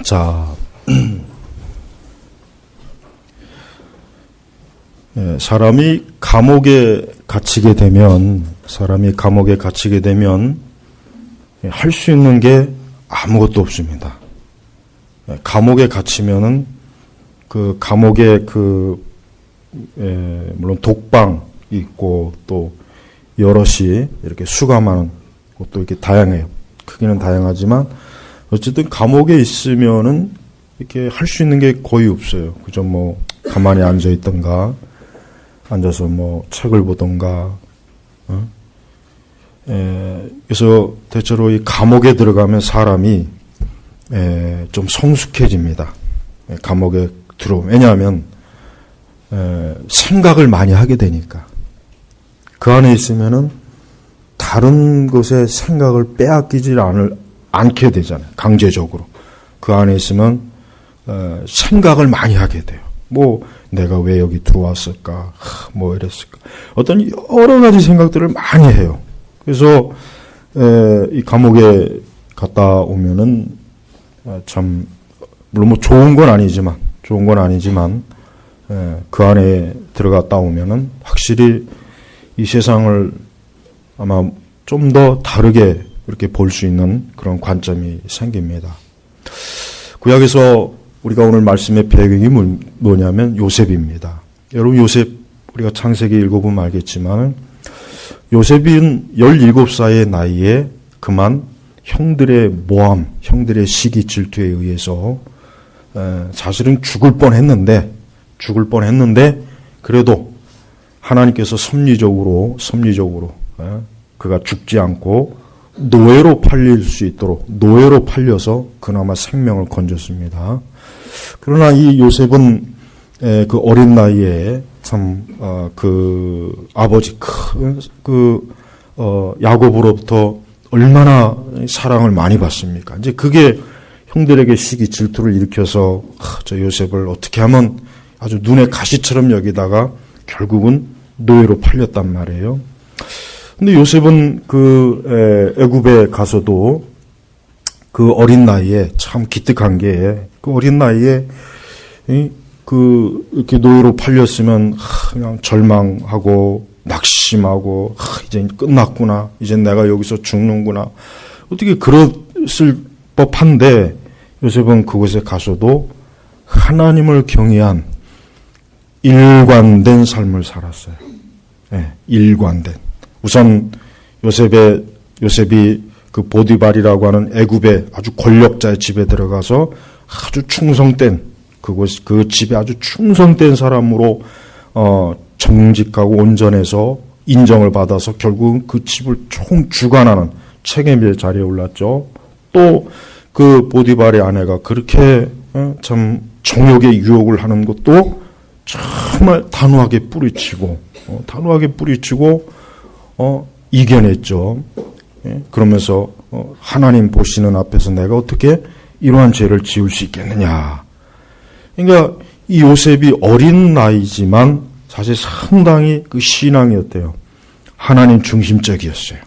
자, 사람이 감옥에 갇히게 되면 할 수 있는 게 아무것도 없습니다. 감옥에 갇히면은 그 감옥에 물론 독방이 있고 또 여럿이 이렇게 수감하는 것도 이렇게 다양해요. 크기는 다양하지만 어쨌든 감옥에 있으면은 이렇게 할 수 있는 게 거의 없어요. 그저 뭐 가만히 앉아 있던가 앉아서 뭐 책을 보던가. 그래서 대체로 이 감옥에 들어가면 사람이 좀 성숙해집니다. 감옥에 들어오면. 왜냐하면 생각을 많이 하게 되니까. 그 안에 있으면은 다른 것에 생각을 빼앗기질 않게 되잖아요. 강제적으로. 그 안에 있으면 생각을 많이 하게 돼요. 뭐 내가 왜 여기 들어왔을까? 뭐 이랬을까? 어떤 여러 가지 생각들을 많이 해요. 그래서 이 감옥에 갔다 오면은 참 물론 뭐 좋은 건 아니지만 그 안에 들어갔다 오면은 확실히 이 세상을 아마 좀 더 다르게 이렇게 볼 수 있는 그런 관점이 생깁니다. 구약에서 우리가 오늘 말씀의 배경이 뭐냐면 요셉입니다. 여러분 요셉 우리가 창세기 읽어보면 알겠지만 요셉은 17살의 나이에 그만 형들의 모함, 형들의 시기 질투에 의해서 사실은 죽을 뻔했는데 그래도 하나님께서 섭리적으로 그가 죽지 않고 노예로 팔려서 그나마 생명을 건졌습니다. 그러나 이 요셉은 그 어린 나이에 참 그 아버지 야곱으로부터 얼마나 사랑을 많이 받습니까? 이제 그게 형들에게 시기 질투를 일으켜서 저 요셉을 어떻게 하면 아주 눈에 가시처럼 여기다가 결국은 노예로 팔렸단 말이에요. 근데 요셉은 그 애굽에 가서도 그 어린 나이에 참 기특한 게 그 어린 나이에 이렇게 노예로 팔렸으면 그냥 절망하고 낙심하고 이제 끝났구나. 이제 내가 여기서 죽는구나. 어떻게 그랬을 법한데 요셉은 그곳에 가서도 하나님을 경외한 일관된 삶을 살았어요. 네, 일관된. 우선 요셉이 그 보디발이라고 하는 애굽의 아주 권력자의 집에 들어가서 아주 충성된 그 집에 아주 충성된 사람으로 정직하고 온전해서 인정을 받아서 결국은 그 집을 총 주관하는 책임의 자리에 올랐죠. 또 그 보디발의 아내가 그렇게 참 정욕의 유혹을 하는 것도 정말 단호하게 뿌리치고 이겨냈죠. 그러면서 하나님 보시는 앞에서 내가 어떻게 이러한 죄를 지을 수 있겠느냐. 그러니까 이 요셉이 어린 나이지만 사실 상당히 그 신앙이었대요. 하나님 중심적이었어요.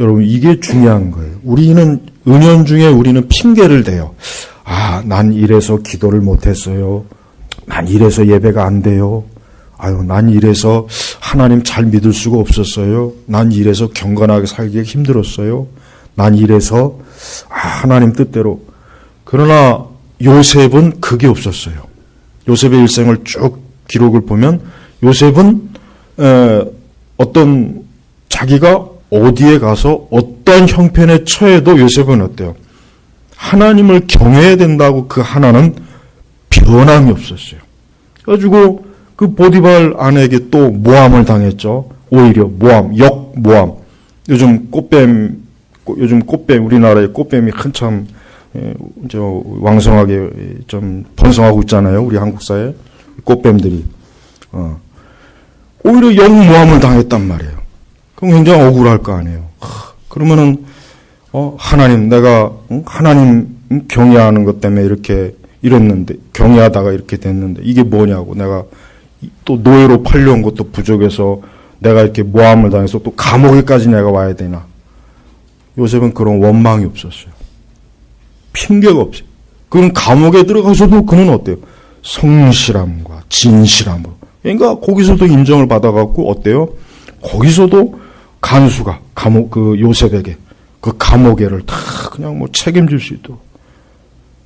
여러분 이게 중요한 거예요. 우리는 은연중에 우리는 핑계를 대요. 난 이래서 기도를 못했어요. 난 이래서 예배가 안 돼요. 난 이래서 하나님 잘 믿을 수가 없었어요. 난 이래서 경건하게 살기가 힘들었어요. 난 이래서 하나님 뜻대로. 그러나 요셉은 그게 없었어요. 요셉의 일생을 쭉 기록을 보면 요셉은 어떤 자기가 어디에 가서 어떤 형편에 처해도 요셉은 어때요? 하나님을 경외해야 된다고 그 하나는 변함이 없었어요. 그래가지고 그 보디발 아내에게 또 모함을 당했죠. 오히려 역모함. 요즘 꽃뱀 우리나라에 꽃뱀이 한참 왕성하게 좀 번성하고 있잖아요. 우리 한국 사회 꽃뱀들이 오히려 역모함을 당했단 말이에요. 그럼 굉장히 억울할 거 아니에요. 그러면은 하나님 내가 하나님 경외하는 것 때문에 이렇게 이랬는데 경외하다가 이렇게 됐는데 이게 뭐냐고 내가 또 노예로 팔려온 것도 부족해서 내가 이렇게 모함을 당해서 또 감옥에까지 내가 와야 되나. 요셉은 그런 원망이 없었어요. 핑계가 없어요. 그는 감옥에 들어가서도 그는 어때요? 성실함과 진실함으로. 그러니까 거기서도 인정을 받아갖고 어때요? 거기서도 간수가 요셉에게 그 감옥에를 다 그냥 뭐 책임질 수 있도록.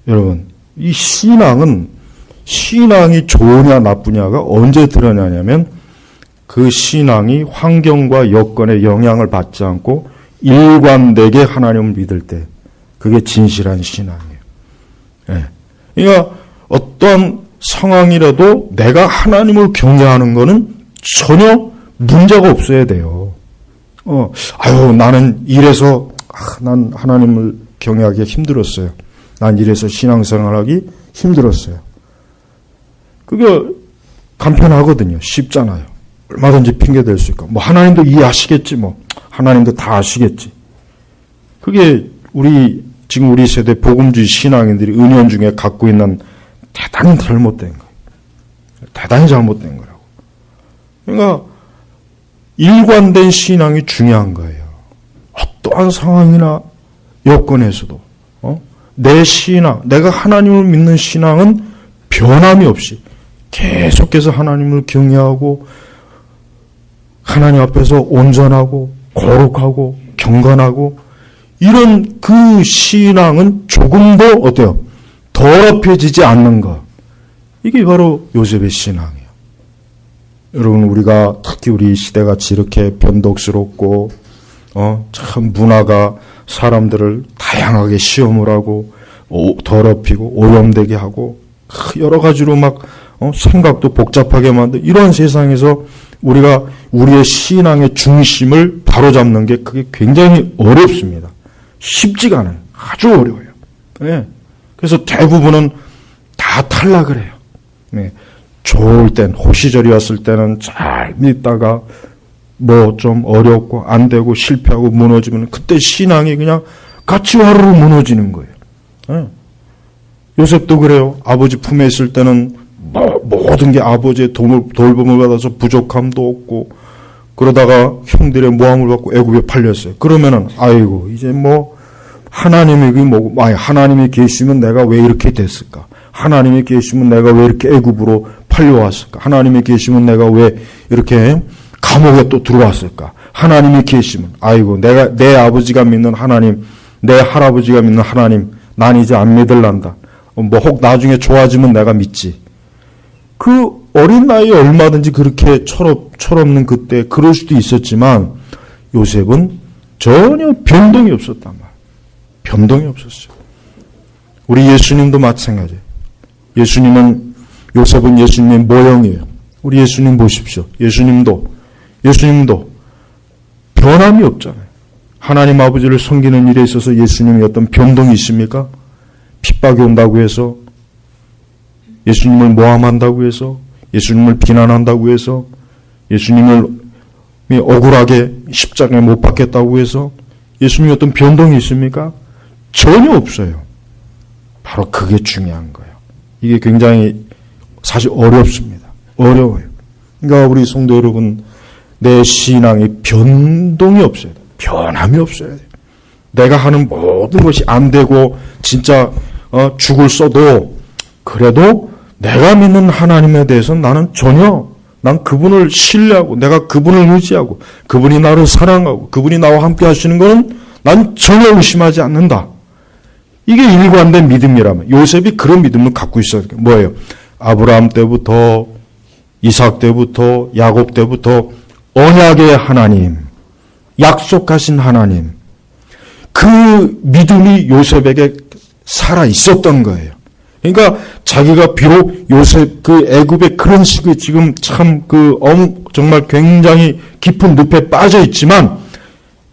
여러분, 이 신앙이 좋으냐 나쁘냐가 언제 드러나냐면 그 신앙이 환경과 여건에 영향을 받지 않고 일관되게 하나님을 믿을 때 그게 진실한 신앙이에요. 네. 그러니까 어떠한 상황이라도 내가 하나님을 경외하는 것은 전혀 문제가 없어야 돼요. 나는 이래서 난 하나님을 경외하기 힘들었어요. 난 이래서 신앙생활하기 힘들었어요. 그게 간편하거든요. 쉽잖아요. 얼마든지 핑계 댈 수 있고. 뭐 하나님도 이해하시겠지 뭐. 하나님도 다 아시겠지. 그게 지금 우리 세대 복음주의 신앙인들이 은연중에 갖고 있는 대단히 잘못된 거예요. 대단히 잘못된 거라고. 그러니까 일관된 신앙이 중요한 거예요. 어떠한 상황이나 여건에서도 내 신앙, 내가 하나님을 믿는 신앙은 변함이 없이 계속해서 하나님을 경외하고 하나님 앞에서 온전하고 거룩하고 경건하고 이런 그 신앙은 조금도 어때요? 더럽혀지지 않는 것. 이게 바로 요셉의 신앙이에요. 여러분, 우리가 특히 우리 시대같이 이렇게 변덕스럽고 참 문화가 사람들을 다양하게 시험을 하고 더럽히고 오염되게 하고 여러 가지로 막 생각도 복잡하게 만든 이런 세상에서 우리가 우리의 신앙의 중심을 바로잡는 게 그게 굉장히 어렵습니다. 쉽지가 않아요. 아주 어려워요. 네. 그래서 대부분은 다 탈락을 해요. 네. 좋을 땐 호시절이 왔을 때는 잘 믿다가 뭐 좀 어렵고 안 되고 실패하고 무너지면 그때 신앙이 그냥 같이 와르르 무너지는 거예요. 네. 요셉도 그래요. 아버지 품에 있을 때는 모든 게 아버지의 돌봄을 받아서 부족함도 없고 그러다가 형들의 모함을 받고 애굽에 팔렸어요. 그러면은 아이고 이제 뭐 하나님이 계시면 내가 왜 이렇게 됐을까? 하나님이 계시면 내가 왜 이렇게 애굽으로 팔려왔을까? 하나님이 계시면 내가 왜 이렇게 감옥에 또 들어왔을까? 하나님이 계시면 아이고 내가 내 아버지가 믿는 하나님, 내 할아버지가 믿는 하나님, 난 이제 안 믿을란다. 뭐 혹 나중에 좋아지면 내가 믿지. 그 어린 나이에 얼마든지 그렇게 철없는 그때 그럴 수도 있었지만 요셉은 전혀 변동이 없었단 말이에요. 변동이 없었어요. 우리 예수님도 마찬가지예요. 요셉은 예수님의 모형이에요. 우리 예수님 보십시오. 예수님도 변함이 없잖아요. 하나님 아버지를 섬기는 일에 있어서 예수님이 어떤 변동이 있습니까? 핍박이 온다고 해서 예수님을 모함한다고 해서 예수님을 비난한다고 해서 예수님을 억울하게 십자가에 못 박겠다고 해서 예수님이 어떤 변동이 있습니까? 전혀 없어요. 바로 그게 중요한 거예요. 이게 굉장히 사실 어렵습니다. 어려워요. 그러니까 우리 성도 여러분, 내 신앙이 변동이 없어야 돼요. 변함이 없어야 돼요. 내가 하는 모든 것이 안 되고 진짜 죽을 써도 그래도 내가 믿는 하나님에 대해서는 난 그분을 신뢰하고 내가 그분을 의지하고 그분이 나를 사랑하고 그분이 나와 함께 하시는 것은 난 전혀 의심하지 않는다. 이게 일관된 믿음이라면 요셉이 그런 믿음을 갖고 있어야 돼요. 뭐예요? 아브라함 때부터 이삭 때부터 야곱 때부터 언약의 하나님, 약속하신 하나님, 그 믿음이 요셉에게 살아 있었던 거예요. 그러니까 자기가 비록 요셉 그 애굽의 그런 식의 지금 참 정말 굉장히 깊은 늪에 빠져 있지만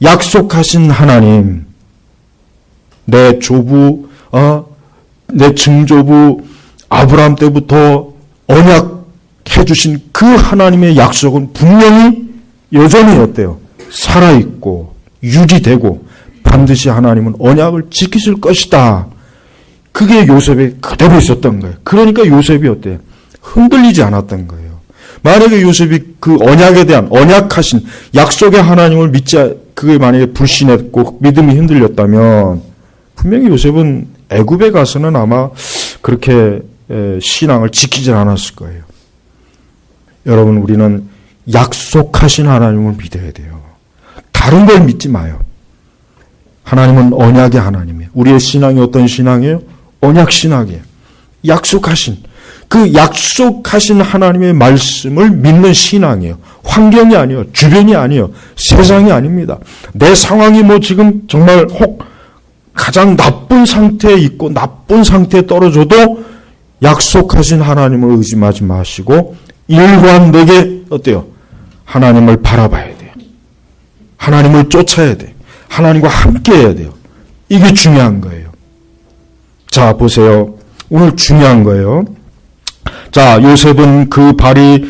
약속하신 하나님, 내 증조부 아브라함 때부터 언약해 주신 그 하나님의 약속은 분명히 여전히 어때요? 살아있고 유지되고 반드시 하나님은 언약을 지키실 것이다. 그게 요셉에 그대로 있었던 거예요. 그러니까 요셉이 어때요? 흔들리지 않았던 거예요. 만약에 요셉이 그 언약에 대한 언약하신 약속의 하나님을 그게 만약에 불신했고 믿음이 흔들렸다면 분명히 요셉은 애굽에 가서는 아마 그렇게 신앙을 지키질 않았을 거예요. 여러분, 우리는 약속하신 하나님을 믿어야 돼요. 다른 걸 믿지 마요. 하나님은 언약의 하나님이에요. 우리의 신앙이 어떤 신앙이에요? 언약 신앙이에요. 약속하신, 그 약속하신 하나님의 말씀을 믿는 신앙이에요. 환경이 아니에요. 주변이 아니에요. 세상이 아닙니다. 내 상황이 뭐 지금 정말 혹 가장 나쁜 상태에 있고 나쁜 상태에 떨어져도 약속하신 하나님을 의심하지 마시고 일관되게 어때요? 하나님을 바라봐야 돼요. 하나님을 쫓아야 돼요. 하나님과 함께 해야 돼요. 이게 중요한 거예요. 자, 보세요. 오늘 중요한 거예요. 자, 요셉은 그 발이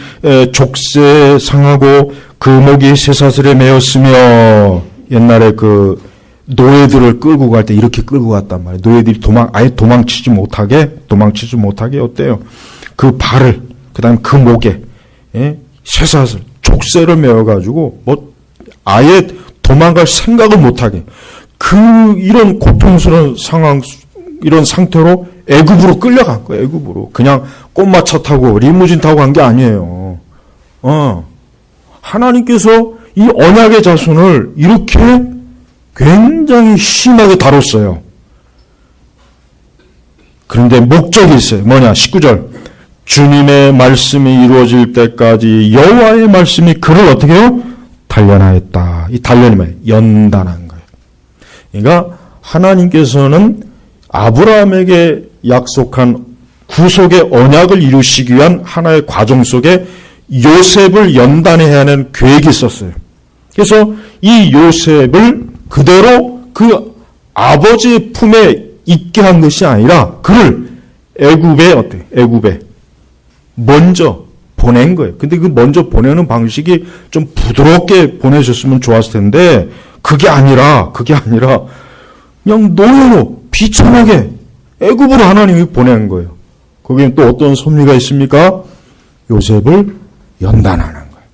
족쇄에 상하고 그 목이 쇠사슬에 매였으며, 옛날에 그 노예들을 끌고 갈 때 이렇게 끌고 갔단 말이에요. 노예들이 아예 도망치지 못하게 어때요? 그 발을, 그 다음에 그 목에, 쇠사슬, 족쇄를 매어가지고, 뭐, 아예 도망갈 생각을 못하게. 이런 고통스러운 상황, 이런 상태로 애굽으로 끌려간 거예요. 애굽으로. 그냥 꽃마차 타고 리무진 타고 간 게 아니에요. 하나님께서 이 언약의 자손을 이렇게 굉장히 심하게 다뤘어요. 그런데 목적이 있어요. 뭐냐? 19절. 주님의 말씀이 이루어질 때까지 여호와의 말씀이 그를 어떻게 해요? 단련하였다. 이 단련이 뭐예요? 연단한 거예요. 그러니까 하나님께서는 아브라함에게 약속한 구속의 언약을 이루시기 위한 하나의 과정 속에 요셉을 연단해야 하는 계획이 있었어요. 그래서 이 요셉을 그대로 그 아버지의 품에 있게 한 것이 아니라 그를 애굽에 먼저 보낸 거예요. 근데 그 먼저 보내는 방식이 좀 부드럽게 보내셨으면 좋았을 텐데 그게 아니라 그냥 노예로 비참하게 애굽으로 하나님이 보낸 거예요. 거기에 또 어떤 섭리가 있습니까? 요셉을 연단하는 거예요.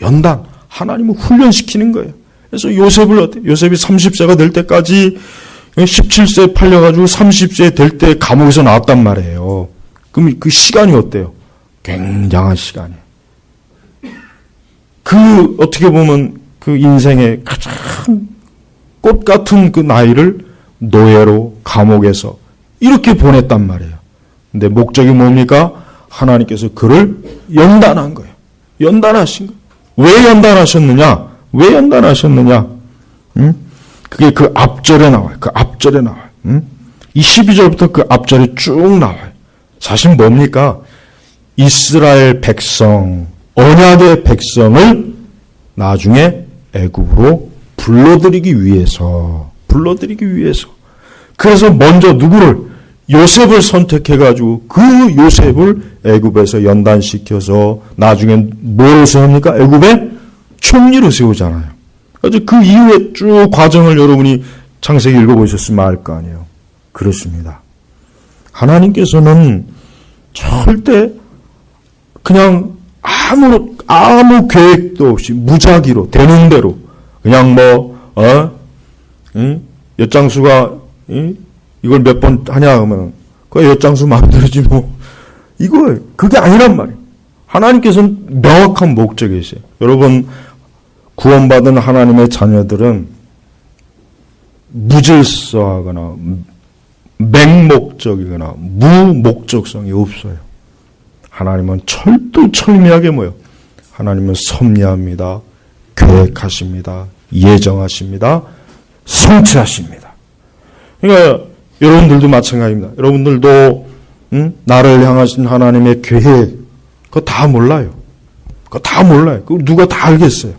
연단. 하나님을 훈련시키는 거예요. 그래서 요셉이 30세가 될 때까지 17세에 팔려가지고 30세 될 때 감옥에서 나왔단 말이에요. 그럼 그 시간이 어때요? 굉장한 시간이에요. 어떻게 보면 그 인생의 가장 꽃 같은 그 나이를 노예로 감옥에서 이렇게 보냈단 말이에요. 근데 목적이 뭡니까? 하나님께서 그를 연단한 거예요. 연단하신 거예요. 왜 연단하셨느냐? 그게 그 앞절에 나와요. 이 12절부터 그 앞절에 쭉 나와요. 사실 뭡니까? 이스라엘 백성, 언약의 백성을 나중에 애굽으로 불러들이기 위해서. 그래서 먼저 누구를? 요셉을 선택해가지고 그 요셉을 애굽에서 연단시켜서 나중에 뭐로 세웁니까? 애굽에 총리로 세우잖아요. 그래서 그 이후에 쭉 과정을 여러분이 창세기 읽어보셨으면 알 거 아니에요. 그렇습니다. 하나님께서는 절대 그냥 아무 계획도 없이 무작위로 되는 대로 그냥 엿장수가 이걸 몇 번 하냐 하면 그 엿장수 마음대로지 뭐 그게 아니란 말이에요. 하나님께서는 명확한 목적이 있어요. 여러분 구원받은 하나님의 자녀들은 무질서하거나 맹목적이거나 무목적성이 없어요. 하나님은 철두철미하게 하나님은 섭리합니다. 계획하십니다. 예정하십니다. 성취하십니다. 그러니까 여러분들도 마찬가지입니다. 여러분들도 나를 향하신 하나님의 계획 그거 다 몰라요. 그거 누가 다 알겠어요.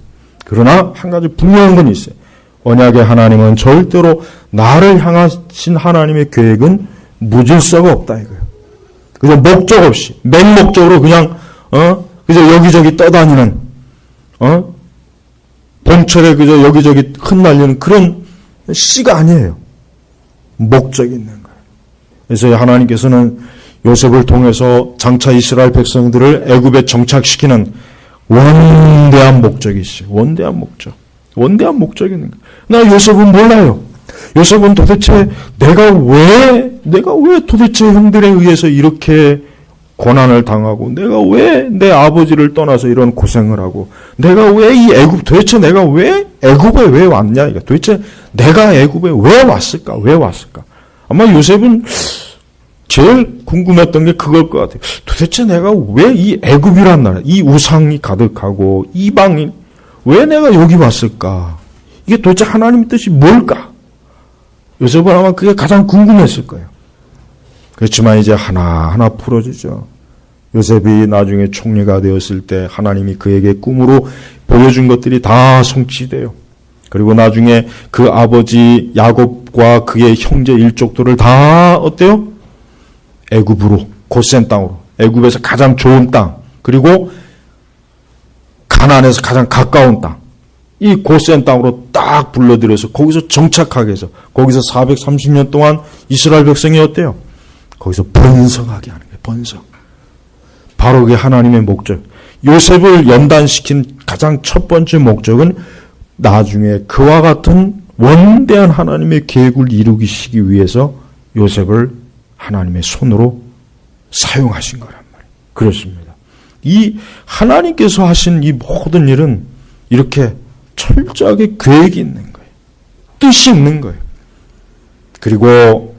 그러나 한 가지 분명한 건 있어요. 언약의 하나님은 절대로 나를 향하신 하나님의 계획은 무질서가 없다 이거예요. 그저 목적 없이 맹목적으로 그냥 여기저기 떠다니는 봄철에 그저 여기저기 흩날리는 그런 씨가 아니에요. 목적이 있는 거예요. 그래서 하나님께서는 요셉을 통해서 장차 이스라엘 백성들을 애굽에 정착시키는 원대한 목적이 있어요. 원대한 목적이 있는 거예요. 나 요셉은 몰라요. 요셉은 도대체 내가 왜 도대체 형들에 의해서 이렇게 고난을 당하고, 내가 왜 내 아버지를 떠나서 이런 고생을 하고, 내가 왜 이 도대체 내가 왜 애굽에 왜 왔냐? 이거 도대체 내가 애굽에 왜 왔을까? 아마 요셉은 제일 궁금했던 게 그걸 것 같아요. 도대체 내가 왜 이 애굽이란 나라, 이 우상이 가득하고 이방인, 왜 내가 여기 왔을까? 이게 도대체 하나님의 뜻이 뭘까? 요셉은 아마 그게 가장 궁금했을 거예요. 그렇지만 이제 하나하나 풀어지죠. 요셉이 나중에 총리가 되었을 때 하나님이 그에게 꿈으로 보여준 것들이 다 성취돼요. 그리고 나중에 그 아버지 야곱과 그의 형제 일족들을 다 어때요? 애굽으로, 고센 땅으로, 애굽에서 가장 좋은 땅, 그리고 가나안에서 가장 가까운 땅, 이 고센 땅으로 딱 불러들여서 거기서 정착하게 해서 거기서 430년 동안 이스라엘 백성이 어때요? 거기서 번성하게 하는 거예요. 번성. 바로 그게 하나님의 목적. 요셉을 연단시킨 가장 첫 번째 목적은 나중에 그와 같은 원대한 하나님의 계획을 이루시기 위해서 요셉을 하나님의 손으로 사용하신 거란 말이에요. 그렇습니다. 이 하나님께서 하신 이 모든 일은 이렇게 철저하게 계획이 있는 거예요. 뜻이 있는 거예요. 그리고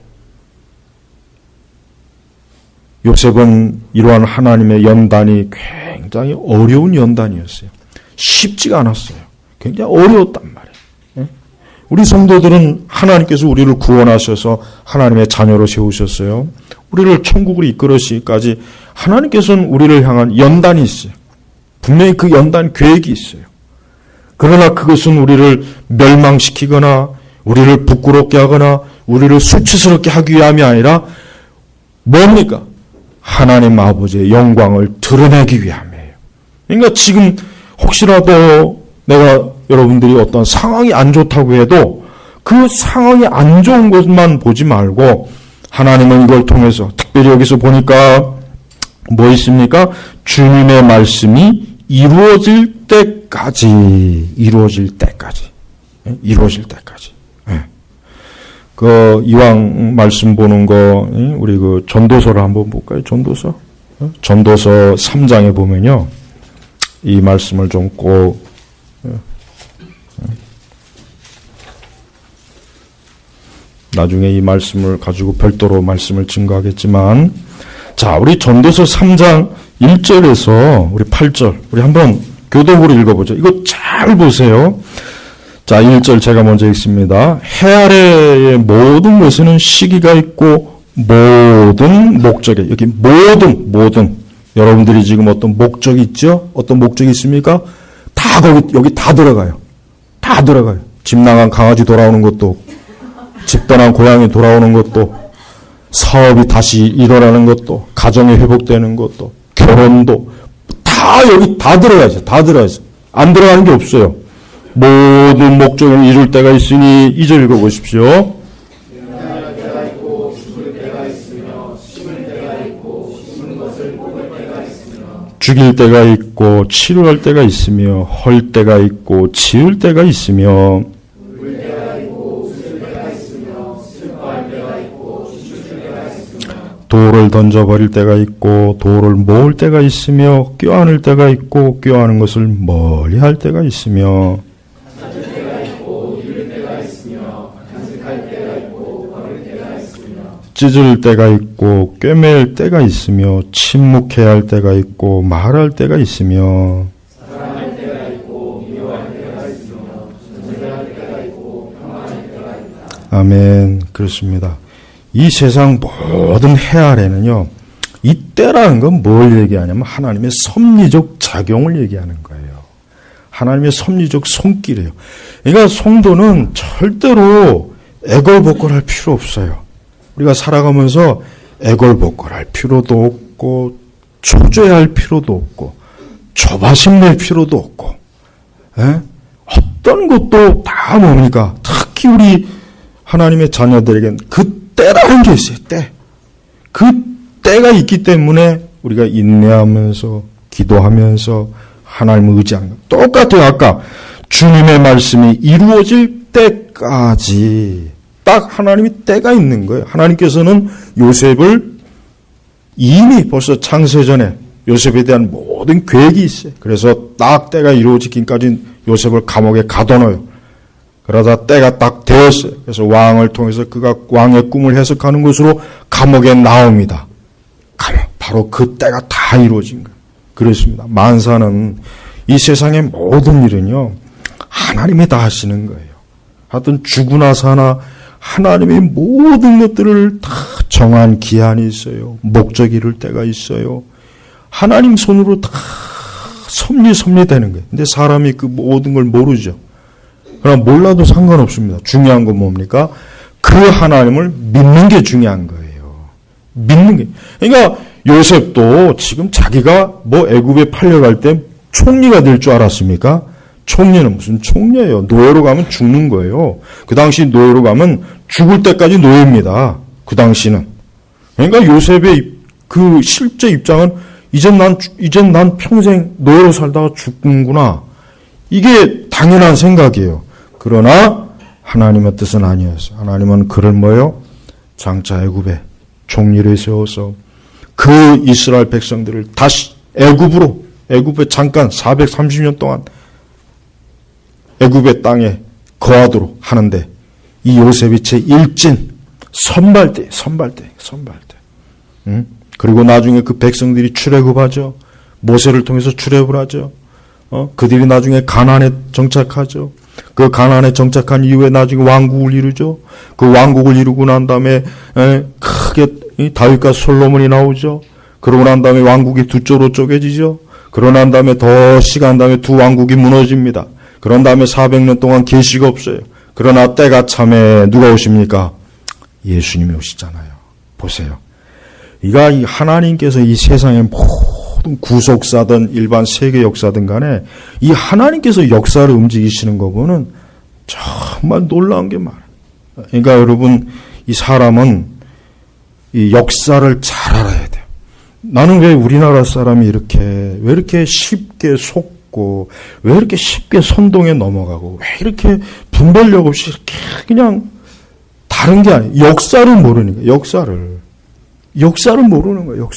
요셉은 이러한 하나님의 연단이 굉장히 어려운 연단이었어요. 쉽지가 않았어요. 굉장히 어려웠단 말이에요. 우리 성도들은 하나님께서 우리를 구원하셔서 하나님의 자녀로 세우셨어요. 우리를 천국으로 이끌으시기까지 하나님께서는 우리를 향한 연단이 있어요. 분명히 그 연단 계획이 있어요. 그러나 그것은 우리를 멸망시키거나 우리를 부끄럽게 하거나 우리를 수치스럽게 하기 위함이 아니라 뭡니까? 하나님 아버지의 영광을 드러내기 위함이에요. 그러니까 지금 혹시라도 내가 여러분들이 어떤 상황이 안 좋다고 해도 그 상황이 안 좋은 것만 보지 말고 하나님은 이걸 통해서 특별히 여기서 보니까 뭐 있습니까? 주님의 말씀이 이루어질 때까지. 이왕 말씀 보는 거, 우리 그 전도서를 한번 볼까요? 전도서 3장에 보면요. 이 말씀을 좀 꼭, 나중에 이 말씀을 가지고 별도로 말씀을 증거하겠지만, 자, 우리 전도서 3장 1절에서 우리 8절, 우리 한번 교독으로 읽어보죠. 이거 잘 보세요. 자, 1절 제가 먼저 읽습니다. 해 아래의 모든 것에는 시기가 있고 모든 목적에, 여기 모든 여러분들이 지금 어떤 목적이 있죠? 어떤 목적이 있습니까? 다 여기 다 들어가요. 집 나간 강아지 돌아오는 것도, 집 떠난 고양이 돌아오는 것도, 사업이 다시 일어나는 것도, 가정이 회복되는 것도, 결혼도 다 여기 다 들어가죠. 안 들어가는 게 없어요. 모든 목적을 이룰 때가 있으니 2절 읽어보십시오. 죽일 때가 있고 치료할 때가 있으며 헐 때가 있고 지을 때가 있으며 돌을 던져버릴 때가 있고 돌을 모을 때가 있으며 껴안을 때가 있고 껴안은 것을 멀리할 때가 있으며 찢을 때가 있고 꿰맬 때가 있으며 침묵해야 할 때가 있고 말할 때가 있으며 사랑할 때가 있고 미워할 때가 있으며 전쟁할 때가 있고 평안할 때가 있다. 아멘. 그렇습니다. 이 세상 모든 해 아래는요, 이 때라는 건 뭘 얘기하냐면 하나님의 섭리적 작용을 얘기하는 거예요. 하나님의 섭리적 손길이에요. 그러니까 성도는 절대로 애걸복걸할 필요 없어요. 우리가 살아가면서 애걸복걸할 필요도 없고 초조해할 필요도 없고 조바심 낼 필요도 없고, 어떤 것도 다 뭡니까? 특히 우리 하나님의 자녀들에게는 그 때라는 게 있어요. 그 때가 있기 때문에 우리가 인내하면서 기도하면서 하나님을 의지하는 것. 똑같아요. 아까 주님의 말씀이 이루어질 때까지 딱 하나님이 때가 있는 거예요. 하나님께서는 요셉을 이미 벌써 창세전에 요셉에 대한 모든 계획이 있어요. 그래서 딱 때가 이루어지기까지 요셉을 감옥에 가둬놓아요. 그러다 때가 딱 되었어요. 그래서 왕을 통해서 그가 왕의 꿈을 해석하는 것으로 감옥에 나옵니다. 바로 그 때가 다 이루어진 거예요. 그렇습니다. 만사는 이 세상의 모든 일은요, 하나님이 다 하시는 거예요. 하여튼 죽으나 사나 하나님의 모든 것들을 다 정한 기한이 있어요. 목적이 이룰 때가 있어요. 하나님 손으로 다 섭리되는 거예요. 근데 사람이 그 모든 걸 모르죠. 그럼 몰라도 상관없습니다. 중요한 건 뭡니까? 그 하나님을 믿는 게 중요한 거예요. 믿는 게. 그러니까 요셉도 지금 자기가 뭐 애굽에 팔려갈 때 총리가 될 줄 알았습니까? 총리는 무슨 총리예요? 노예로 가면 죽는 거예요. 그 당시 노예로 가면 죽을 때까지 노예입니다. 그 당시는. 그러니까 요셉의 그 실제 입장은 이젠 난 평생 노예로 살다가 죽는구나. 이게 당연한 생각이에요. 그러나 하나님의 뜻은 아니었어요. 하나님은 그를 뭐요? 장차 애굽에 총리를 세워서 그 이스라엘 백성들을 다시 애굽에 잠깐 430년 동안 애굽의 땅에 거하도록 하는데 이 요셉이 제1진 선발대. 응? 그리고 나중에 그 백성들이 출애굽하죠. 모세를 통해서 출애굽을 하죠. 그들이 나중에 가나안에 정착하죠. 그 가나안에 정착한 이후에 나중에 왕국을 이루죠. 그 왕국을 이루고 난 다음에 크게 다윗과 솔로몬이 나오죠. 그러고 난 다음에 왕국이 두 쪽으로 쪼개지죠. 그러고 난 다음에 더 시간 다음에 두 왕국이 무너집니다. 그런 다음에 400년 동안 계시가 없어요. 그러나 때가 참에 누가 오십니까? 예수님이 오시잖아요. 보세요. 이 하나님께서 이 세상의 모든 구속사든 일반 세계 역사든 간에 이 하나님께서 역사를 움직이시는 거 보면 정말 놀라운 게 많아요. 그러니까 여러분, 이 사람은 이 역사를 잘 알아야 돼요. 나는 왜 우리나라 사람이 왜 이렇게 쉽게 속고, 왜 이렇게 쉽게 선동에 넘어가고, 왜 이렇게 분별력 없이 이렇게 그냥 다른 게 아니에요. 역사를 모르는 거예요. 역사를 모르는 거예요.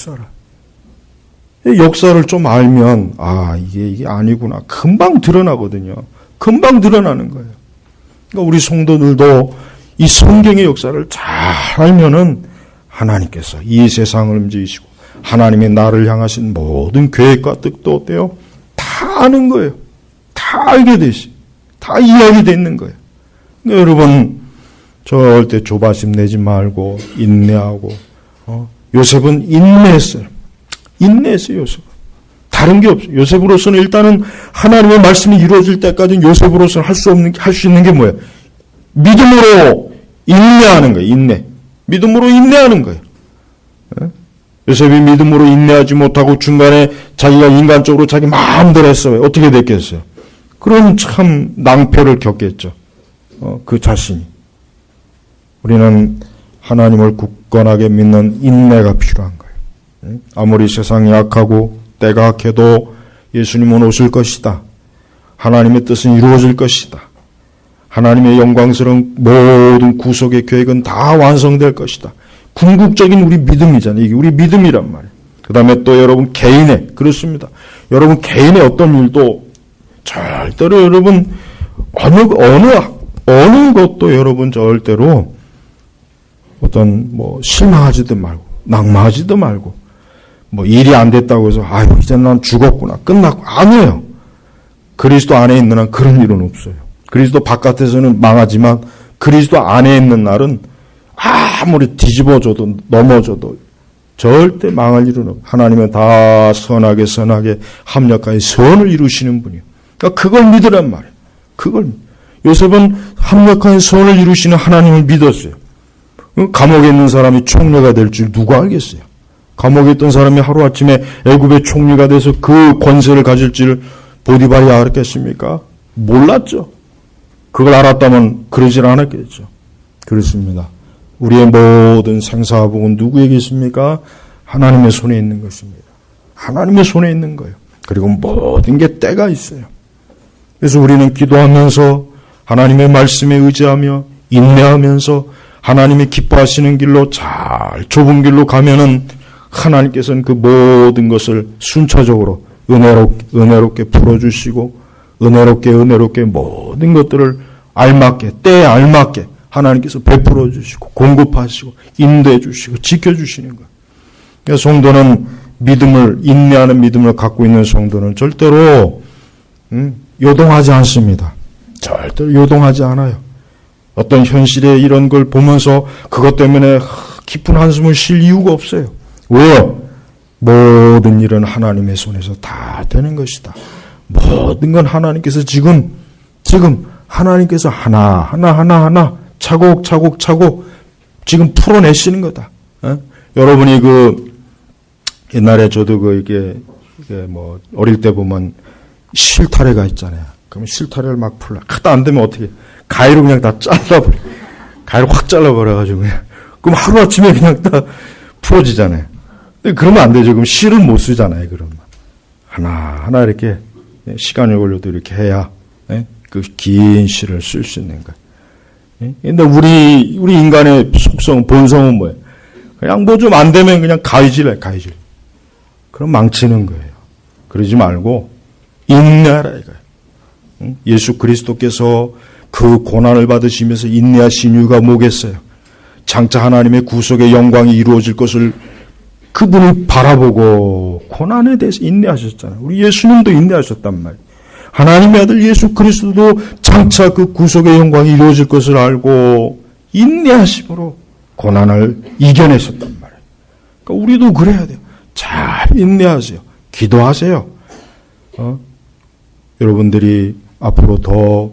역사를 좀 알면 이게 아니구나. 금방 드러나거든요. 금방 드러나는 거예요. 그러니까 우리 성도들도 이 성경의 역사를 잘 알면은 하나님께서 이 세상을 움직이시고 하나님의 나를 향하신 모든 계획과 뜻도 어때요? 다 아는 거예요. 다 알게 돼 있어요. 다 이해하게 돼 있는 거예요. 그러니까 여러분 절대 조바심 내지 말고 인내하고 요셉은 인내했어요. 요셉은. 다른 게 없어요. 요셉으로서는 일단은 하나님의 말씀이 이루어질 때까지는 요셉으로서는 할 수 있는 게 뭐예요? 믿음으로 인내하는 거예요. 믿음으로 인내하는 거예요. 요셉이 믿음으로 인내하지 못하고 중간에 자기가 인간적으로 자기 마음대로 했어요. 어떻게 됐겠어요? 그럼 참 낭패를 겪겠죠. 그 자신이. 우리는 하나님을 굳건하게 믿는 인내가 필요한 거예요. 아무리 세상이 악하고 때가 악해도 예수님은 오실 것이다. 하나님의 뜻은 이루어질 것이다. 하나님의 영광스러운 모든 구속의 계획은 다 완성될 것이다. 궁극적인 우리 믿음이잖아요. 이게 우리 믿음이란 말이에요. 그 다음에 또 여러분 그렇습니다. 여러분 개인의 어떤 일도 절대로 여러분 어느 것도 여러분 절대로 어떤 실망하지도 말고 낙마하지도 말고 일이 안 됐다고 해서 이제 난 죽었구나 끝났고 아니에요. 그리스도 안에 있는 한 그런 일은 없어요. 그리스도 바깥에서는 망하지만 그리스도 안에 있는 날은 아무리 뒤집어져도 넘어져도 절대 망할 일은 없어요. 하나님은 다 선하게 합력하여 선을 이루시는 분이에요. 그러니까 그걸 믿으란 말이에요. 요셉은 합력하여 선을 이루시는 하나님을 믿었어요. 감옥에 있는 사람이 총리가 될 줄 누가 알겠어요? 감옥에 있던 사람이 하루아침에 애굽의 총리가 돼서 그 권세를 가질 줄 보디발이 알았겠습니까? 몰랐죠. 그걸 알았다면 그러질 않았겠죠. 그렇습니다. 우리의 모든 생사복은 누구에게 있습니까? 하나님의 손에 있는 것입니다. 하나님의 손에 있는 거예요. 그리고 모든 게 때가 있어요. 그래서 우리는 기도하면서 하나님의 말씀에 의지하며 인내하면서 하나님이 기뻐하시는 길로 잘 좁은 길로 가면은 하나님께서는 그 모든 것을 순차적으로 은혜롭게 풀어주시고 은혜롭게 모든 것들을 알맞게 때에 알맞게 하나님께서 베풀어 주시고 공급하시고 인도해 주시고 지켜주시는 거예요. 그러니까 성도는 인내하는 믿음을 갖고 있는 성도는 절대로 요동하지 않습니다. 절대로 요동하지 않아요. 어떤 현실에 이런 걸 보면서 그것 때문에 깊은 한숨을 쉴 이유가 없어요. 왜요? 모든 일은 하나님의 손에서 다 되는 것이다. 모든 건 하나님께서 지금 하나님께서 하나 차곡차곡 지금 풀어내시는 거다. 여러분이 옛날에 저도 이게 뭐 어릴 때 보면 실타래가 있잖아요. 그러면 실타래를 막 풀라. 하다 안 되면 어떻게 가위로 그냥 다 잘라버려. 가위로 확 잘라버려가지고 그냥. 그럼 하루아침에 그냥 다 풀어지잖아요. 근데 그러면 안 되죠. 그럼 실은 못 쓰잖아요. 그러면. 하나 이렇게 시간이 걸려도 이렇게 해야 그 긴 실을 쓸 수 있는 거예요. 근데 우리 인간의 본성은 뭐예요? 그냥 뭐 좀 안 되면 그냥 가위질해. 그럼 망치는 거예요. 그러지 말고 인내하라 이거예요. 예수 그리스도께서 그 고난을 받으시면서 인내하신 이유가 뭐겠어요? 장차 하나님의 구속의 영광이 이루어질 것을 그분이 바라보고 고난에 대해서 인내하셨잖아요. 우리 예수님도 인내하셨단 말이에요. 하나님의 아들 예수 그리스도도 장차 그 구속의 영광이 이루어질 것을 알고 인내하심으로 고난을 이겨내셨단 말이에요. 그러니까 우리도 그래야 돼요. 잘 인내하세요. 기도하세요. 여러분들이 앞으로 더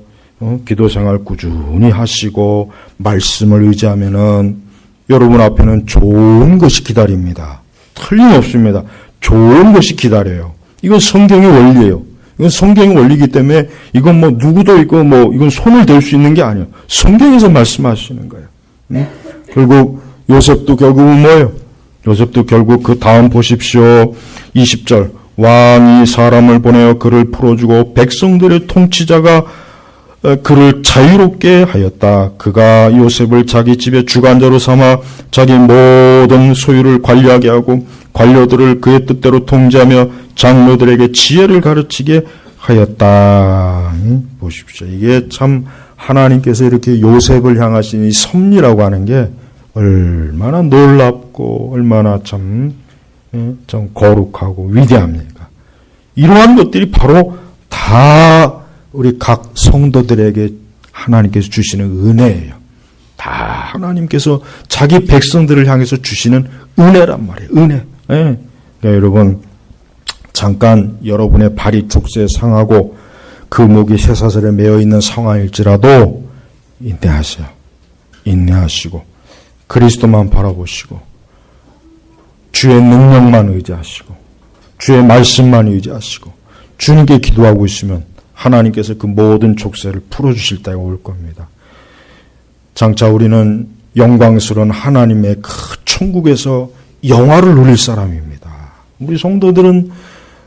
기도 생활 꾸준히 하시고 말씀을 의지하면은 여러분 앞에는 좋은 것이 기다립니다. 틀림없습니다. 좋은 것이 기다려요. 이건 성경의 원리예요. 이건 성경의 원리이기 때문에 이건 뭐 누구도 이건 손을 댈 수 있는 게 아니에요. 성경에서 말씀하시는 거예요. 결국 요셉도 결국은 뭐예요? 요셉도 결국 그 다음 보십시오. 20절. 왕이 사람을 보내어 그를 풀어주고 백성들의 통치자가 그를 자유롭게 하였다. 그가 요셉을 자기 집의 주관자로 삼아 자기 모든 소유를 관리하게 하고 관료들을 그의 뜻대로 통제하며 장로들에게 지혜를 가르치게 하였다. 보십시오. 이게 참 하나님께서 이렇게 요셉을 향하신 이 섭리라고 하는 게 얼마나 놀랍고 얼마나 참 거룩하고 위대합니까? 이러한 것들이 바로 다 우리 각 성도들에게 하나님께서 주시는 은혜예요. 다 하나님께서 자기 백성들을 향해서 주시는 은혜란 말이에요. 은혜. 그러니까 여러분 잠깐 여러분의 발이 족쇄에 상하고 그 목이 쇠사슬에 매어 있는 상황일지라도 인내하세요. 인내하시고 그리스도만 바라보시고 주의 능력만 의지하시고 주의 말씀만 의지하시고 주님께 기도하고 있으면 하나님께서 그 모든 족쇄를 풀어주실 때가 올 겁니다. 장차 우리는 영광스러운 하나님의 그 천국에서 영화를 누릴 사람입니다. 우리 성도들은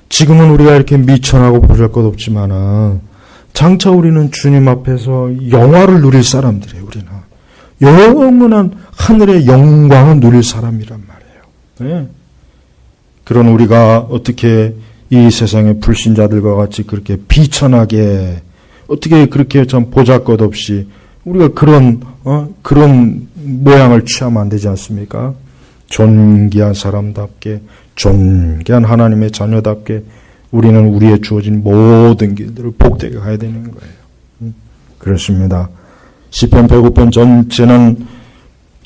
지금은 우리가 이렇게 미천하고 보잘것없지만은 장차 우리는 주님 앞에서 영화를 누릴 사람들이에요. 우리는 영원한 하늘의 영광을 누릴 사람이란 말이에요. 네. 그런 우리가 어떻게 이 세상의 불신자들과 같이 그렇게 비천하게 어떻게 그렇게 참 보잘것없이 우리가 그런 모양을 취하면 안 되지 않습니까? 존귀한 사람답게 존귀한 하나님의 자녀답게 우리는 우리의 주어진 모든 길들을 복되게 가야 되는 거예요. 그렇습니다. 시편 105편 전체는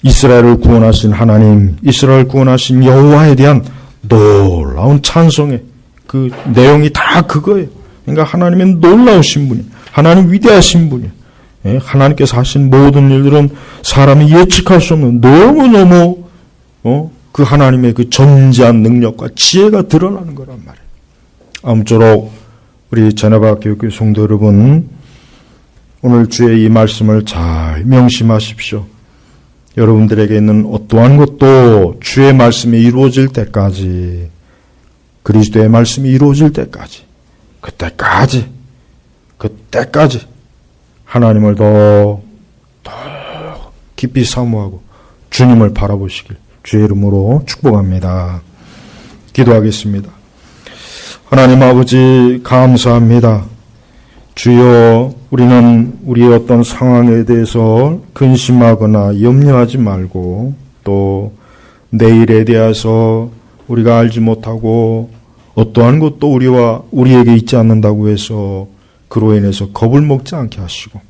이스라엘을 구원하신 하나님, 이스라엘 구원하신 여호와에 대한 놀라운 찬송의 그 내용이 다 그거예요. 그러니까 하나님의 놀라우신 분이, 하나님 위대하신 분이, 하나님께서 하신 모든 일들은 사람이 예측할 수 없는 너무너무 그 하나님의 그 전지한 능력과 지혜가 드러나는 거란 말이에요. 아무쪼록 우리 제네바 교육교 성도 여러분, 오늘 주의 이 말씀을 잘 명심하십시오. 여러분들에게 있는 어떠한 것도 주의 말씀이 이루어질 때까지, 그리스도의 말씀이 이루어질 때까지, 그때까지 하나님을 더 깊이 사모하고 주님을 바라보시길 주의 이름으로 축복합니다. 기도하겠습니다. 하나님 아버지 감사합니다. 주여, 우리는 우리의 어떤 상황에 대해서 근심하거나 염려하지 말고 또 내일에 대해서 우리가 알지 못하고 어떠한 것도 우리에게 있지 않는다고 해서 그로 인해서 겁을 먹지 않게 하시고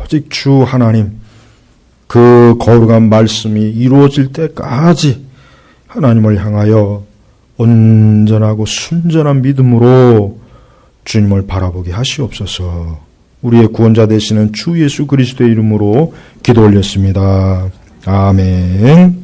오직 주 하나님 그 거룩한 말씀이 이루어질 때까지 하나님을 향하여 온전하고 순전한 믿음으로 주님을 바라보게 하시옵소서. 우리의 구원자 되시는 주 예수 그리스도의 이름으로 기도 올렸습니다. 아멘.